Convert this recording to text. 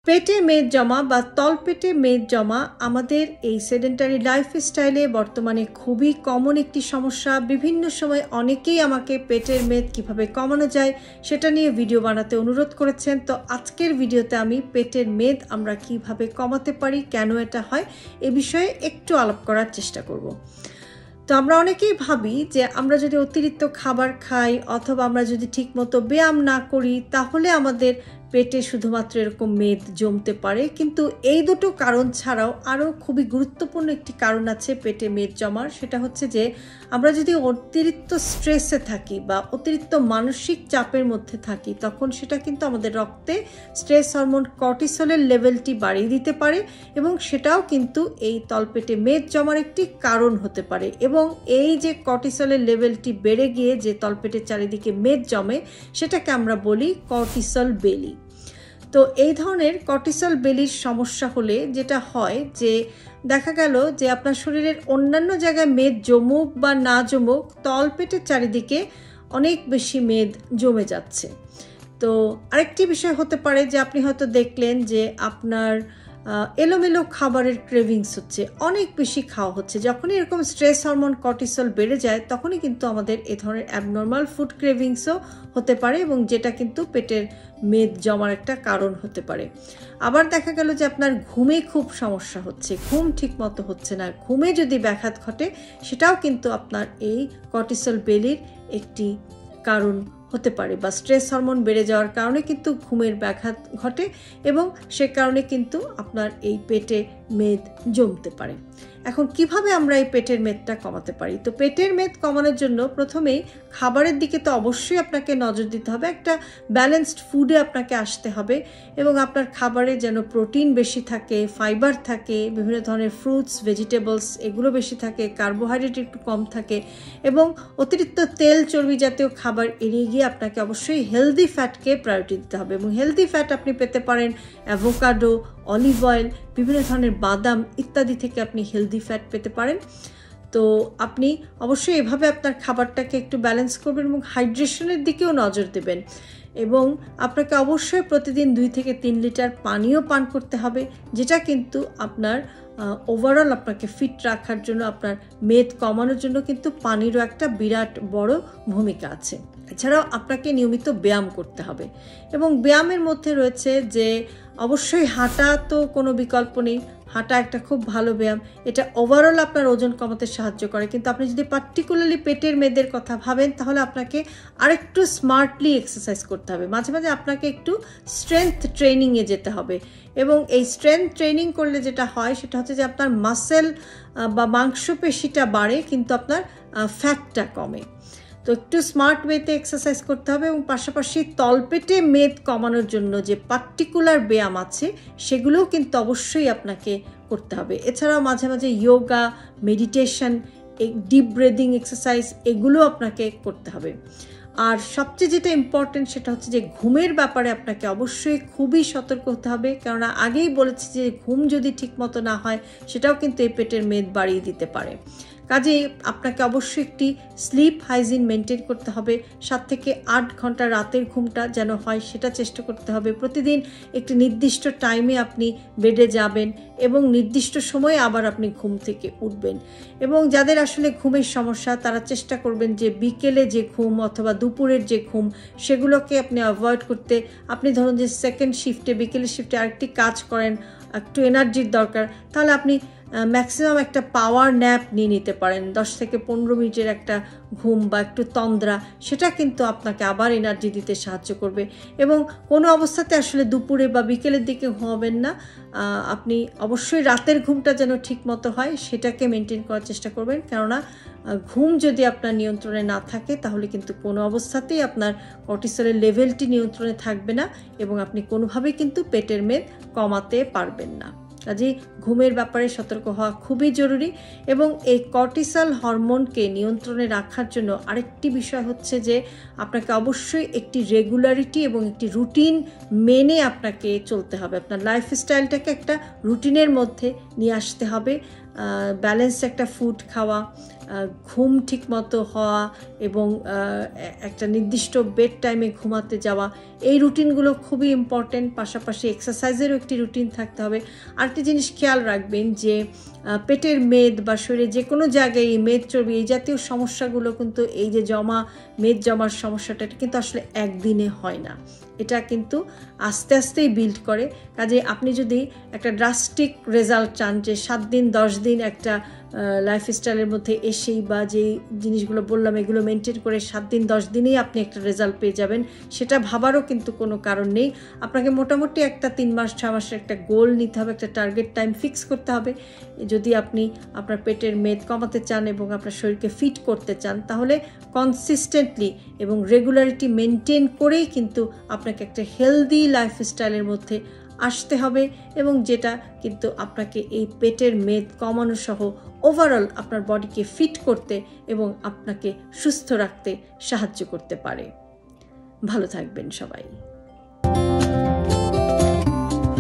পেটে মেদ জমা বা তলপেটে মেদ জমা আমাদের এই সেডেন্টারি লাইফস্টাইলে বর্তমানে খুবই কমন একটি সমস্যা। বিভিন্ন সময় অনেকেই আমাকে পেটের মেদ কিভাবে কমানো যায় সেটা নিয়ে ভিডিও বানাতে অনুরোধ করেছেন। তো আজকের ভিডিওতে আমি পেটের মেদ আমরা কিভাবে কমাতে পারি, কেন এটা হয়, এ বিষয়ে একটু আলাপ করার চেষ্টা করব। তো আমরা অনেকেই ভাবি যে আমরা যদি অতিরিক্ত খাবার খাই অথবা আমরা যদি ঠিকমতো ব্যায়াম না করি তাহলে আমাদের পেটে শুধুমাত্র এরকম মেদ জমতে পারে, কিন্তু এই দুটো কারণ ছাড়াও আরও খুবই গুরুত্বপূর্ণ একটি কারণ আছে পেটে মেদ জমার। সেটা হচ্ছে যে আমরা যদি অতিরিক্ত স্ট্রেসে থাকি বা অতিরিক্ত মানসিক চাপের মধ্যে থাকি তখন সেটা কিন্তু আমাদের রক্তে স্ট্রেস হরমোন কর্টিসলের লেভেলটি বাড়িয়ে দিতে পারে এবং সেটাও কিন্তু এই তলপেটে মেদ জমার একটি কারণ হতে পারে। এবং এই যে কর্টিসলের লেভেলটি বেড়ে গিয়ে যে তলপেটের চারিদিকে মেদ জমে সেটাকে আমরা বলি কর্টিসল বেলি। তো এই ধরনের কর্টিসল বেলির সমস্যা হলে যেটা হয় যে দেখা গেল যে আপনার শরীরের অন্যান্য জায়গায় মেদ জমুক বা না জমুক তলপেটের চারিদিকে অনেক বেশি মেদ জমে যাচ্ছে। তো আরেকটি বিষয় হতে পারে যে আপনি হয়তো দেখলেন যে আপনার এলোমেলো খাবারের ক্রেভিংস হচ্ছে, অনেক বেশি খাওয়া হচ্ছে। যখনই এরকম স্ট্রেস হরমোন কর্টিসল বেড়ে যায় তখনই কিন্তু আমাদের এ ধরনের অ্যাবনর্মাল ফুড ক্রেভিংসও হতে পারে এবং যেটা কিন্তু পেটের মেদ জমার একটা কারণ হতে পারে। আবার দেখা গেল যে আপনার ঘুমে খুব সমস্যা হচ্ছে, ঘুম ঠিক মতো হচ্ছে না, ঘুমে যদি ব্যাঘাত ঘটে সেটাও কিন্তু আপনার এই কর্টিসল বেলির একটি কারণ হতে পারে বা স্ট্রেস হরমোন বেড়ে যাওয়ার কারণে কিন্তু ঘুমের ব্যাঘাত ঘটে এবং সে কারণে কিন্তু আপনার এই পেটে মেদ জমতে পারে। এখন কিভাবে আমরা এই পেটের মেদটা কমাতে পারি? তো পেটের মেদ কমানোর জন্য প্রথমেই খাবারের দিকে তো অবশ্যই আপনাকে নজর দিতে হবে, একটা ব্যালেন্সড ফুডে আপনাকে আসতে হবে এবং আপনার খাবারে যেন প্রোটিন বেশি থাকে, ফাইবার থাকে, বিভিন্ন ধরনের ফ্রুটস, ভেজিটেবলস এগুলো বেশি থাকে, কার্বোহাইড্রেট একটু কম থাকে এবং অতিরিক্ত তেল চর্বি জাতীয় খাবার এড়িয়ে গিয়ে আপনাকে অবশ্যই হেলদি ফ্যাটকে প্রায়োরিটি দিতে হবে। এবং হেলদি ফ্যাট আপনি পেতে পারেন অ্যাভোকাডো, অলিভ অয়েল, বিভিন্ন ধরনের বাদাম ইত্যাদি থেকে আপনি হেলদি ফ্যাট পেতে পারেন। তো আপনি অবশ্যই এভাবে আপনার খাবারটাকে একটু ব্যালেন্স করবেন এবং হাইড্রেশনের দিকেও নজর দেবেন এবং আপনাকে অবশ্যই প্রতিদিন 2 থেকে 3 লিটার পানিও পান করতে হবে, যেটা কিন্তু আপনার ওভারঅল আপনাকে ফিট রাখার জন্য, আপনার মেদ কমানোর জন্য কিন্তু পানিরও একটা বিরাট বড় ভূমিকা আছে। এছাড়াও আপনাকে নিয়মিত ব্যায়াম করতে হবে এবং ব্যায়ামের মধ্যে রয়েছে যে অবশ্যই হাঁটা তো কোনো বিকল্প নেই, হাঁটা একটা খুব ভালো ব্যায়াম, এটা ওভারঅল আপনার ওজন কমাতে সাহায্য করে। কিন্তু আপনি যদি পার্টিকুলারলি পেটের মেদের কথা ভাবেন তাহলে আপনাকে আরেকটু স্মার্টলি এক্সারসাইজ করতে হবে, মাঝে মাঝে আপনাকে একটু স্ট্রেংথ ট্রেনিংয়ে যেতে হবে এবং এই স্ট্রেংথ ট্রেনিং করলে যেটা হয় সেটা হচ্ছে যে আপনার মাসেল বা মাংসপেশিটা বাড়ে কিন্তু আপনার ফ্যাটটা কমে। তো একটু স্মার্ট ওয়েতে এক্সারসাইজ করতে হবে এবং পাশাপাশি তলপেটে মেদ কমানোর জন্য যে পার্টিকুলার ব্যায়াম আছে সেগুলোও কিন্তু অবশ্যই আপনাকে করতে হবে। এছাড়াও মাঝে মাঝে yoga, meditation, deep breathing exercise এগুলো আপনাকে করতে হবে। আর সবচেয়ে যেটা ইম্পর্টেন্ট সেটা হচ্ছে যে ঘুমের ব্যাপারে আপনাকে অবশ্যই খুবই সতর্ক হতে হবে, কেননা আগেই বলেছি যে ঘুম যদি ঠিকমতো না হয় সেটাও কিন্তু এই পেটের মেদ বাড়িয়ে দিতে পারে। কাজেই আপনাকে অবশ্যই একটি স্লিপ হাইজিন মেনটেন করতে হবে, 7 থেকে 8 ঘন্টা রাতের ঘুমটা যেন হয় সেটা চেষ্টা করতে হবে। প্রতিদিন একটি নির্দিষ্ট টাইমে আপনি বেডে যাবেন এবং নির্দিষ্ট সময়ে আবার আপনি ঘুম থেকে উঠবেন। এবং যাদের আসলে ঘুমের সমস্যা তারা চেষ্টা করবেন যে বিকেলে যে ঘুম অথবা দুপুরের যে ঘুম সেগুলোকে আপনি অ্যাভয়েড করতে। আপনি ধরুন যে সেকেন্ড শিফটে, বিকেলের শিফটে আরেকটি কাজ করেন, একটু এনার্জির দরকার, তাহলে আপনি ম্যাক্সিমাম একটা পাওয়ার ন্যাপ নিয়ে নিতে পারেন, 10 থেকে 15 মিনিটের একটা ঘুম বা একটু তন্দ্রা, সেটা কিন্তু আপনাকে আবার এনার্জি দিতে সাহায্য করবে। এবং কোনো অবস্থাতে আসলে দুপুরে বা বিকেলের দিকে ঘুমাবেন না, আপনি অবশ্যই রাতের ঘুমটা যেন ঠিক মতো হয় সেটাকে মেনটেন করার চেষ্টা করবেন, কেননা ঘুম যদি আপনার নিয়ন্ত্রণে না থাকে তাহলে কিন্তু কোনো অবস্থাতেই আপনার কর্টিসলের লেভেলটি নিয়ন্ত্রণে থাকবে না এবং আপনি কোনোভাবেই কিন্তু পেটের মেদ কমাতে পারবেন না। কাজেই ঘুমের ব্যাপারে সতর্ক হওয়া খুবই জরুরি এবং এই কর্টিসল হরমোনকে নিয়ন্ত্রণে রাখার জন্য আরেকটি বিষয় হচ্ছে যে আপনাকে অবশ্যই একটি রেগুলারিটি এবং একটি রুটিন মেনে আপনাকে চলতে হবে। আপনার লাইফস্টাইলটাকে একটা রুটিনের মধ্যে নিয়ে আসতে হবে, ব্যালেন্স একটা ফুড খাওয়া, ঘুম ঠিকমতো হওয়া এবং একটা নির্দিষ্ট বেড টাইমে ঘুমাতে যাওয়া, এই রুটিনগুলো খুবই ইম্পর্টেন্ট। পাশাপাশি এক্সারসাইজেরও একটি রুটিন থাকতে হবে। আরেকটি জিনিস খেয়াল রাখবেন যে পেটের মেদ বা শরীরে যে কোনো জায়গায় এই মেদ চর্বি এই জাতীয় সমস্যাগুলো কিন্তু এই যে মেদ জমার সমস্যাটা, এটা কিন্তু আসলে একদিনে হয় না, এটা কিন্তু আস্তে আস্তেই বিল্ড করে। কাজে আপনি যদি একটা ড্রাস্টিক রেজাল্ট চান যে 7 দিন 10 দিন একটা লাইফস্টাইলের মধ্যে এসেই বা যেই জিনিসগুলো বললাম এগুলো মেনটেন করে 7 দিন 10 দিনেই আপনি একটা রেজাল্ট পেয়ে যাবেন, সেটা ভাবারও কিন্তু কোনো কারণ নেই। আপনাকে মোটামুটি একটা 3 মাস 6 মাসের একটা গোল নিতে হবে, একটা টার্গেট টাইম ফিক্স করতে হবে। যদি আপনি আপনার পেটের মেদ কমাতে চান এবং আপনার শরীরকে ফিট করতে চান, তাহলে কনসিস্টেন্টলি এবং রেগুলারিটি মেনটেন করেই কিন্তু আপনাকে একটা হেলদি লাইফস্টাইলের মধ্যে আসতে হবে, এবং যেটা কিন্তু আপনাকে এই পেটের মেদ কমানো সহ ওভারঅল আপনার বডিকে ফিট করতে এবং আপনাকে সুস্থ রাখতে সাহায্য করতে পারে। ভালো থাকবেন সবাই।